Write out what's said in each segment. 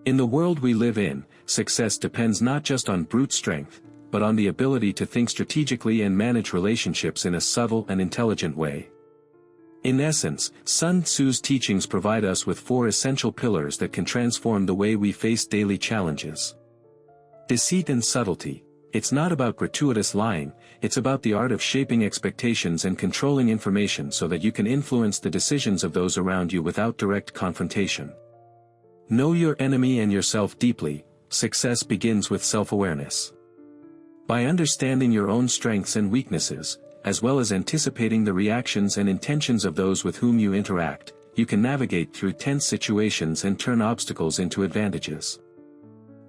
In the world we live in, success depends not just on brute strength, but on the ability to think strategically and manage relationships in a subtle and intelligent way. In essence, Sun Tzu's teachings provide us with 4 essential pillars that can transform the way we face daily challenges. Deceit and subtlety. It's not about gratuitous lying, it's about the art of shaping expectations and controlling information so that you can influence the decisions of those around you without direct confrontation. Know your enemy and yourself deeply. Success begins with self-awareness. By understanding your own strengths and weaknesses, as well as anticipating the reactions and intentions of those with whom you interact, you can navigate through tense situations and turn obstacles into advantages.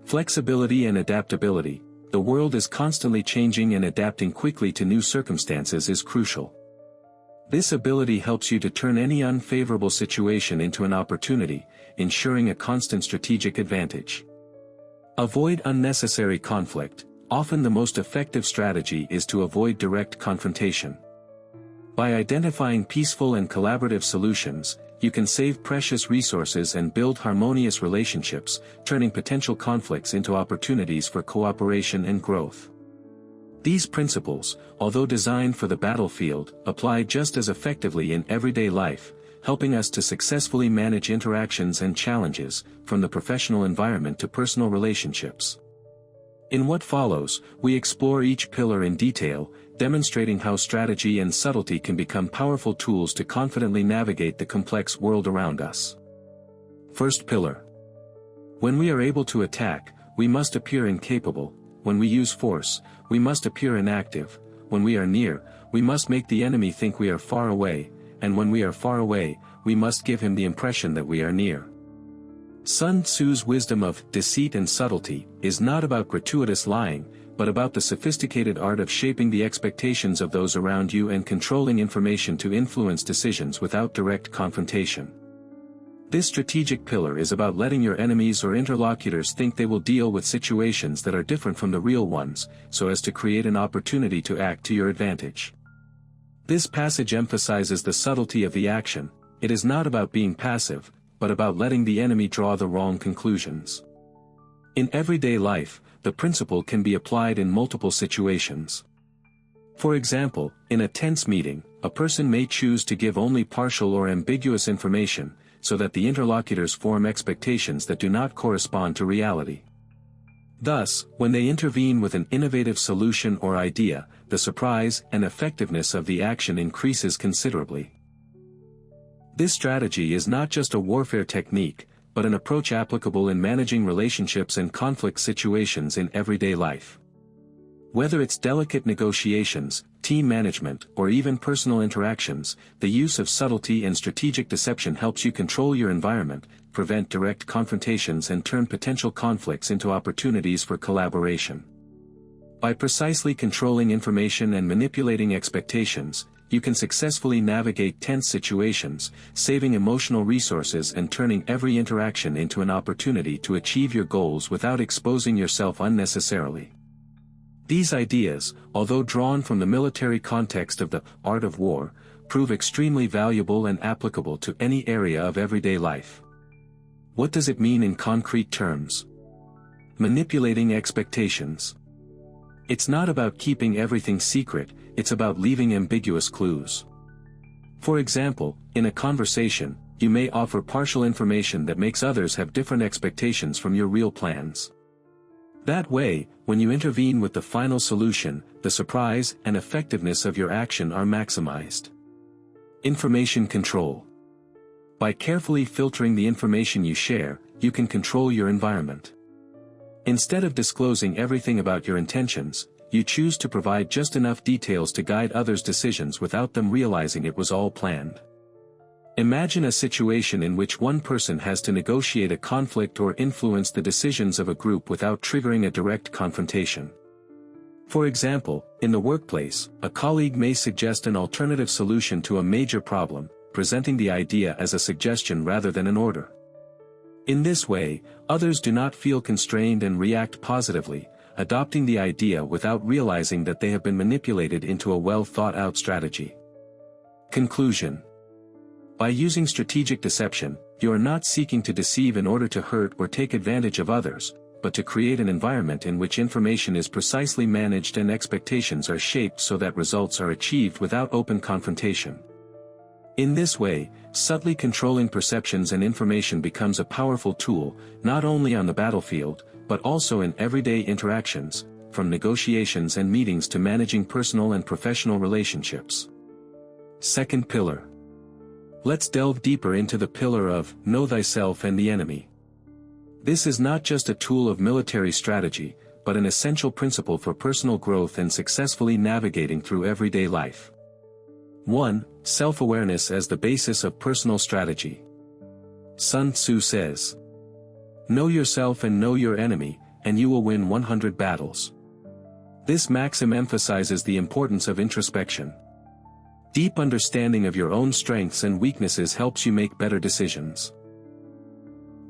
Flexibility and adaptability. The world is constantly changing, and adapting quickly to new circumstances is crucial. This ability helps you to turn any unfavorable situation into an opportunity, ensuring a constant strategic advantage. Avoid unnecessary conflict. Often the most effective strategy is to avoid direct confrontation. By identifying peaceful and collaborative solutions, you can save precious resources and build harmonious relationships, turning potential conflicts into opportunities for cooperation and growth. These principles, although designed for the battlefield, apply just as effectively in everyday life, helping us to successfully manage interactions and challenges, from the professional environment to personal relationships. In what follows, we explore each pillar in detail, demonstrating how strategy and subtlety can become powerful tools to confidently navigate the complex world around us. First pillar. When we are able to attack, we must appear incapable. When we use force, we must appear inactive. When we are near, we must make the enemy think we are far away, and when we are far away, we must give him the impression that we are near. Sun Tzu's wisdom of deceit and subtlety is not about gratuitous lying, but about the sophisticated art of shaping the expectations of those around you and controlling information to influence decisions without direct confrontation. This strategic pillar is about letting your enemies or interlocutors think they will deal with situations that are different from the real ones, so as to create an opportunity to act to your advantage. This passage emphasizes the subtlety of the action. It is not about being passive, but about letting the enemy draw the wrong conclusions. In everyday life, the principle can be applied in multiple situations. For example, in a tense meeting, a person may choose to give only partial or ambiguous information, so that the interlocutors form expectations that do not correspond to reality. Thus, when they intervene with an innovative solution or idea, the surprise and effectiveness of the action increases considerably. This strategy is not just a warfare technique, but an approach applicable in managing relationships and conflict situations in everyday life. Whether it's delicate negotiations, team management, or even personal interactions, the use of subtlety and strategic deception helps you control your environment, prevent direct confrontations, and turn potential conflicts into opportunities for collaboration. By precisely controlling information and manipulating expectations, you can successfully navigate tense situations, saving emotional resources and turning every interaction into an opportunity to achieve your goals without exposing yourself unnecessarily. These ideas, although drawn from the military context of the art of war, prove extremely valuable and applicable to any area of everyday life. What does it mean in concrete terms? Manipulating expectations. It's not about keeping everything secret, it's about leaving ambiguous clues. For example, in a conversation, you may offer partial information that makes others have different expectations from your real plans. That way, when you intervene with the final solution, the surprise and effectiveness of your action are maximized. Information control. By carefully filtering the information you share, you can control your environment. Instead of disclosing everything about your intentions, you choose to provide just enough details to guide others' decisions without them realizing it was all planned. Imagine a situation in which one person has to negotiate a conflict or influence the decisions of a group without triggering a direct confrontation. For example, in the workplace, a colleague may suggest an alternative solution to a major problem, presenting the idea as a suggestion rather than an order. In this way, others do not feel constrained and react positively, adopting the idea without realizing that they have been manipulated into a well-thought-out strategy. Conclusion. By using strategic deception, You are not seeking to deceive in order to hurt or take advantage of others, but to create an environment in which information is precisely managed and expectations are shaped so that results are achieved without open confrontation. In this way, subtly controlling perceptions and information becomes a powerful tool, not only on the battlefield, but also in everyday interactions, from negotiations and meetings to managing personal and professional relationships. Second pillar. Let's delve deeper into the pillar of know thyself and the enemy. This is not just a tool of military strategy, but an essential principle for personal growth and successfully navigating through everyday life. 1. Self-awareness as the basis of personal strategy. Sun Tzu says, "Know yourself and know your enemy, and you will win 100 battles." This maxim emphasizes the importance of introspection. Deep understanding of your own strengths and weaknesses helps you make better decisions.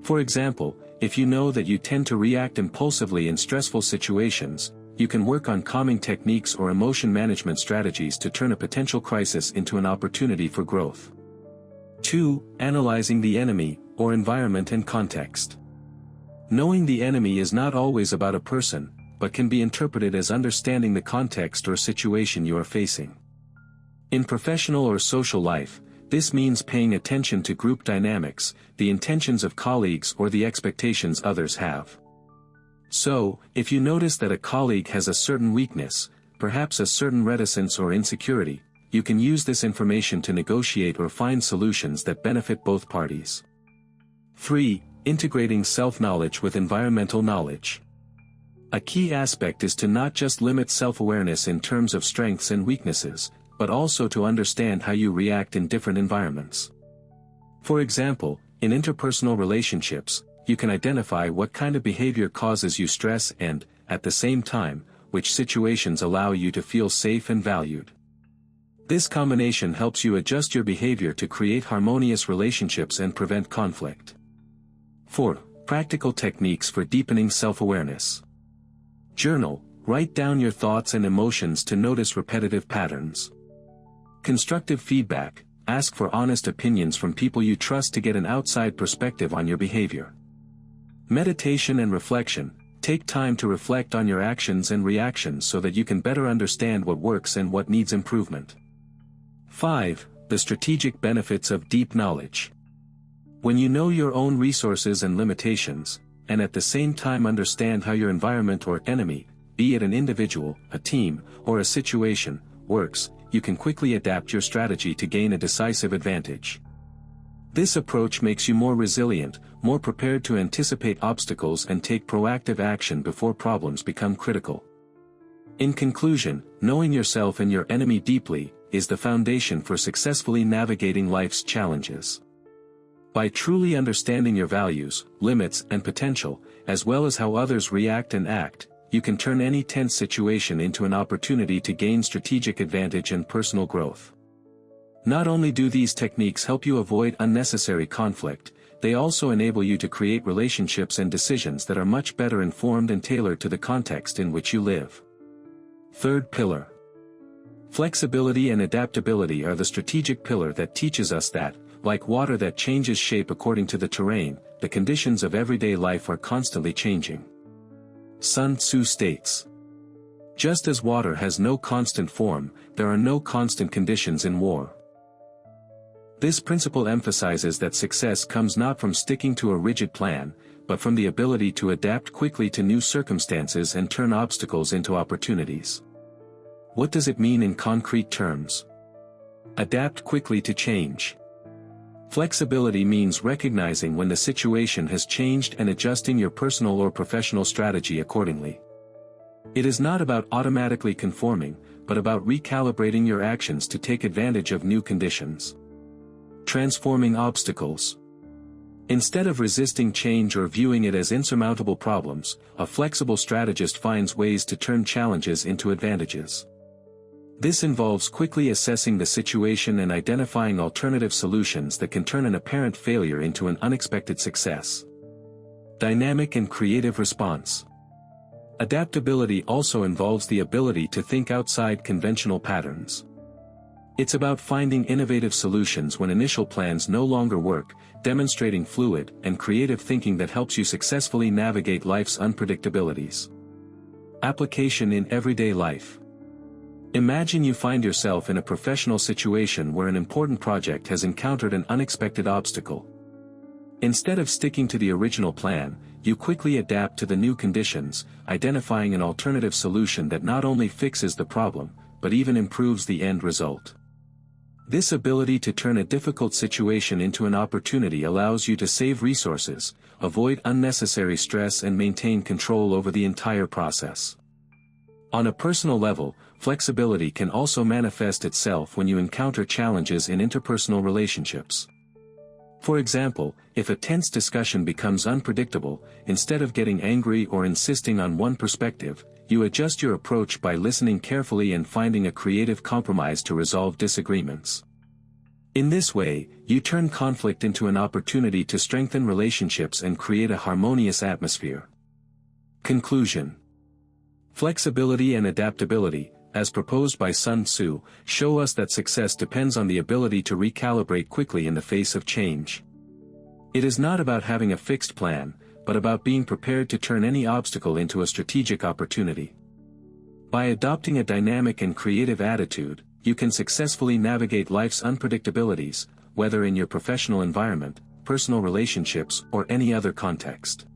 For example, if you know that you tend to react impulsively in stressful situations, you can work on calming techniques or emotion management strategies to turn a potential crisis into an opportunity for growth. 2. Analyzing the enemy, or environment and context. Knowing the enemy is not always about a person, but can be interpreted as understanding the context or situation you are facing. In professional or social life, this means paying attention to group dynamics, the intentions of colleagues or the expectations others have. So, if you notice that a colleague has a certain weakness, perhaps a certain reticence or insecurity, you can use this information to negotiate or find solutions that benefit both parties. 3. Integrating self-knowledge with environmental knowledge. A key aspect is to not just limit self-awareness in terms of strengths and weaknesses, but also to understand how you react in different environments. For example, in interpersonal relationships, you can identify what kind of behavior causes you stress and, at the same time, which situations allow you to feel safe and valued. This combination helps you adjust your behavior to create harmonious relationships and prevent conflict. 4. Practical techniques for deepening self-awareness. Journal. Write down your thoughts and emotions to notice repetitive patterns. Constructive feedback. Ask for honest opinions from people you trust to get an outside perspective on your behavior. Meditation and reflection. Take time to reflect on your actions and reactions so that you can better understand what works and what needs improvement. 5. The strategic benefits of deep knowledge. When you know your own resources and limitations, and at the same time understand how your environment or enemy, be it an individual, a team, or a situation, works, you can quickly adapt your strategy to gain a decisive advantage. This approach makes you more resilient, more prepared to anticipate obstacles and take proactive action before problems become critical. In conclusion, knowing yourself and your enemy deeply is the foundation for successfully navigating life's challenges. By truly understanding your values, limits, and potential, as well as how others react and act, you can turn any tense situation into an opportunity to gain strategic advantage and personal growth. Not only do these techniques help you avoid unnecessary conflict, they also enable you to create relationships and decisions that are much better informed and tailored to the context in which you live. Third pillar. Flexibility and adaptability are the strategic pillar that teaches us that, like water that changes shape according to the terrain, the conditions of everyday life are constantly changing. Sun Tzu states, "Just as water has no constant form, there are no constant conditions in war." This principle emphasizes that success comes not from sticking to a rigid plan, but from the ability to adapt quickly to new circumstances and turn obstacles into opportunities. What does it mean in concrete terms? Adapt quickly to change. Flexibility means recognizing when the situation has changed and adjusting your personal or professional strategy accordingly. It is not about automatically conforming, but about recalibrating your actions to take advantage of new conditions. Transforming obstacles. Instead of resisting change or viewing it as insurmountable problems, a flexible strategist finds ways to turn challenges into advantages. This involves quickly assessing the situation and identifying alternative solutions that can turn an apparent failure into an unexpected success. Dynamic and creative response. Adaptability also involves the ability to think outside conventional patterns. It's about finding innovative solutions when initial plans no longer work, demonstrating fluid and creative thinking that helps you successfully navigate life's unpredictabilities. Application in everyday life. Imagine you find yourself in a professional situation where an important project has encountered an unexpected obstacle. Instead of sticking to the original plan, you quickly adapt to the new conditions, identifying an alternative solution that not only fixes the problem, but even improves the end result. This ability to turn a difficult situation into an opportunity allows you to save resources, avoid unnecessary stress and maintain control over the entire process. On a personal level, flexibility can also manifest itself when you encounter challenges in interpersonal relationships. For example, if a tense discussion becomes unpredictable, instead of getting angry or insisting on one perspective, you adjust your approach by listening carefully and finding a creative compromise to resolve disagreements. In this way, you turn conflict into an opportunity to strengthen relationships and create a harmonious atmosphere. Conclusion. Flexibility and adaptability, as proposed by Sun Tzu, show us that success depends on the ability to recalibrate quickly in the face of change. It is not about having a fixed plan, but about being prepared to turn any obstacle into a strategic opportunity. By adopting a dynamic and creative attitude, you can successfully navigate life's unpredictabilities, whether in your professional environment, personal relationships, or any other context.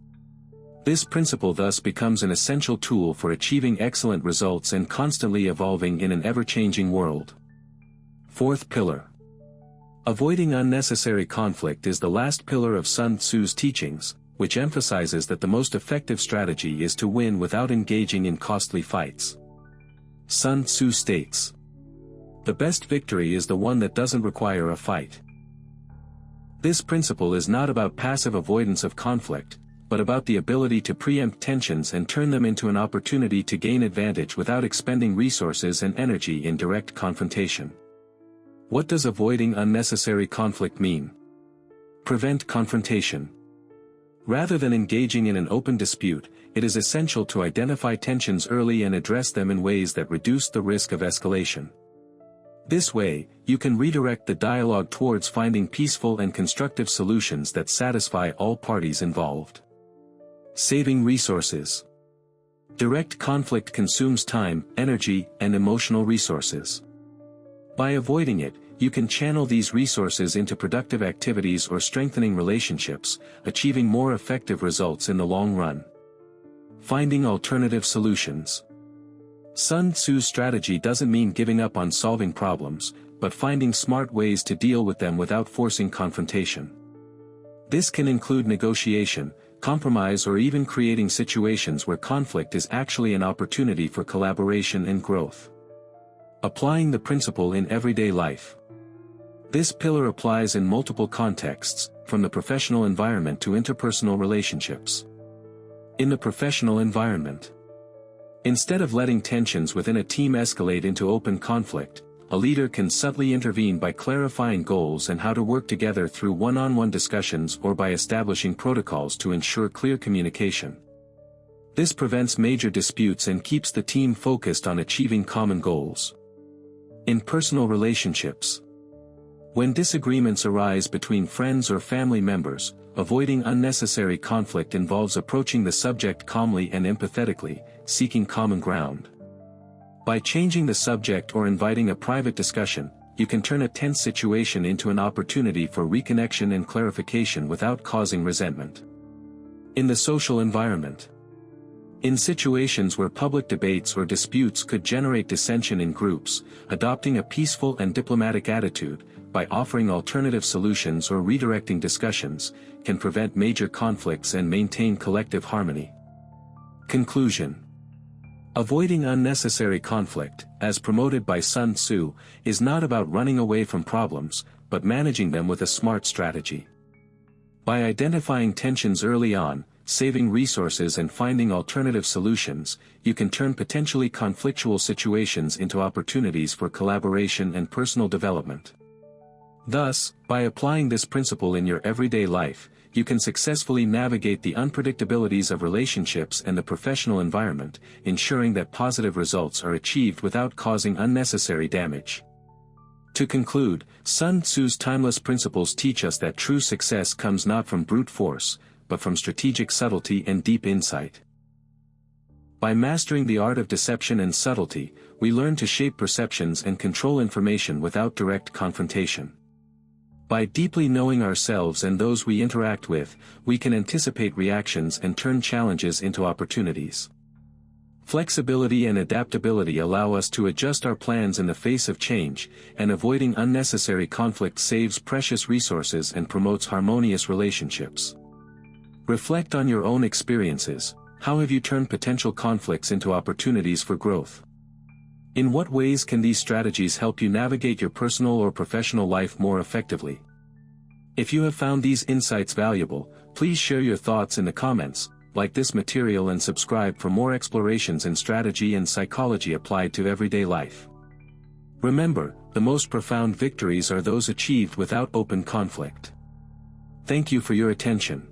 This principle thus becomes an essential tool for achieving excellent results and constantly evolving in an ever-changing world. Fourth pillar. Avoiding unnecessary conflict is the last pillar of Sun Tzu's teachings, which emphasizes that the most effective strategy is to win without engaging in costly fights. Sun Tzu states, "The best victory is the one that doesn't require a fight." This principle is not about passive avoidance of conflict, but about the ability to preempt tensions and turn them into an opportunity to gain advantage without expending resources and energy in direct confrontation. What does avoiding unnecessary conflict mean? Prevent confrontation. Rather than engaging in an open dispute, it is essential to identify tensions early and address them in ways that reduce the risk of escalation. This way, you can redirect the dialogue towards finding peaceful and constructive solutions that satisfy all parties involved. Saving resources. Direct conflict consumes time, energy, and emotional resources. By avoiding it, you can channel these resources into productive activities or strengthening relationships, achieving more effective results in the long run. Finding alternative solutions. Sun Tzu's strategy doesn't mean giving up on solving problems, but finding smart ways to deal with them without forcing confrontation. This can include negotiation, compromise, or even creating situations where conflict is actually an opportunity for collaboration and growth. Applying the principle in everyday life. This pillar applies in multiple contexts, from the professional environment to interpersonal relationships. In the professional environment, instead of letting tensions within a team escalate into open conflict, a leader can subtly intervene by clarifying goals and how to work together through one-on-one discussions or by establishing protocols to ensure clear communication. This prevents major disputes and keeps the team focused on achieving common goals. In personal relationships, when disagreements arise between friends or family members, avoiding unnecessary conflict involves approaching the subject calmly and empathetically, seeking common ground. By changing the subject or inviting a private discussion, you can turn a tense situation into an opportunity for reconnection and clarification without causing resentment. In the social environment, in situations where public debates or disputes could generate dissension in groups, adopting a peaceful and diplomatic attitude, by offering alternative solutions or redirecting discussions, can prevent major conflicts and maintain collective harmony. Conclusion. Avoiding unnecessary conflict, as promoted by Sun Tzu, is not about running away from problems, but managing them with a smart strategy. By identifying tensions early on, saving resources and finding alternative solutions, you can turn potentially conflictual situations into opportunities for collaboration and personal development. Thus, by applying this principle in your everyday life, you can successfully navigate the unpredictabilities of relationships and the professional environment, ensuring that positive results are achieved without causing unnecessary damage. To conclude, Sun Tzu's timeless principles teach us that true success comes not from brute force, but from strategic subtlety and deep insight. By mastering the art of deception and subtlety, we learn to shape perceptions and control information without direct confrontation. By deeply knowing ourselves and those we interact with, we can anticipate reactions and turn challenges into opportunities. Flexibility and adaptability allow us to adjust our plans in the face of change, and avoiding unnecessary conflict saves precious resources and promotes harmonious relationships. Reflect on your own experiences. How have you turned potential conflicts into opportunities for growth? In what ways can these strategies help you navigate your personal or professional life more effectively? If you have found these insights valuable, please share your thoughts in the comments, like this material and subscribe for more explorations in strategy and psychology applied to everyday life. Remember, the most profound victories are those achieved without open conflict. Thank you for your attention.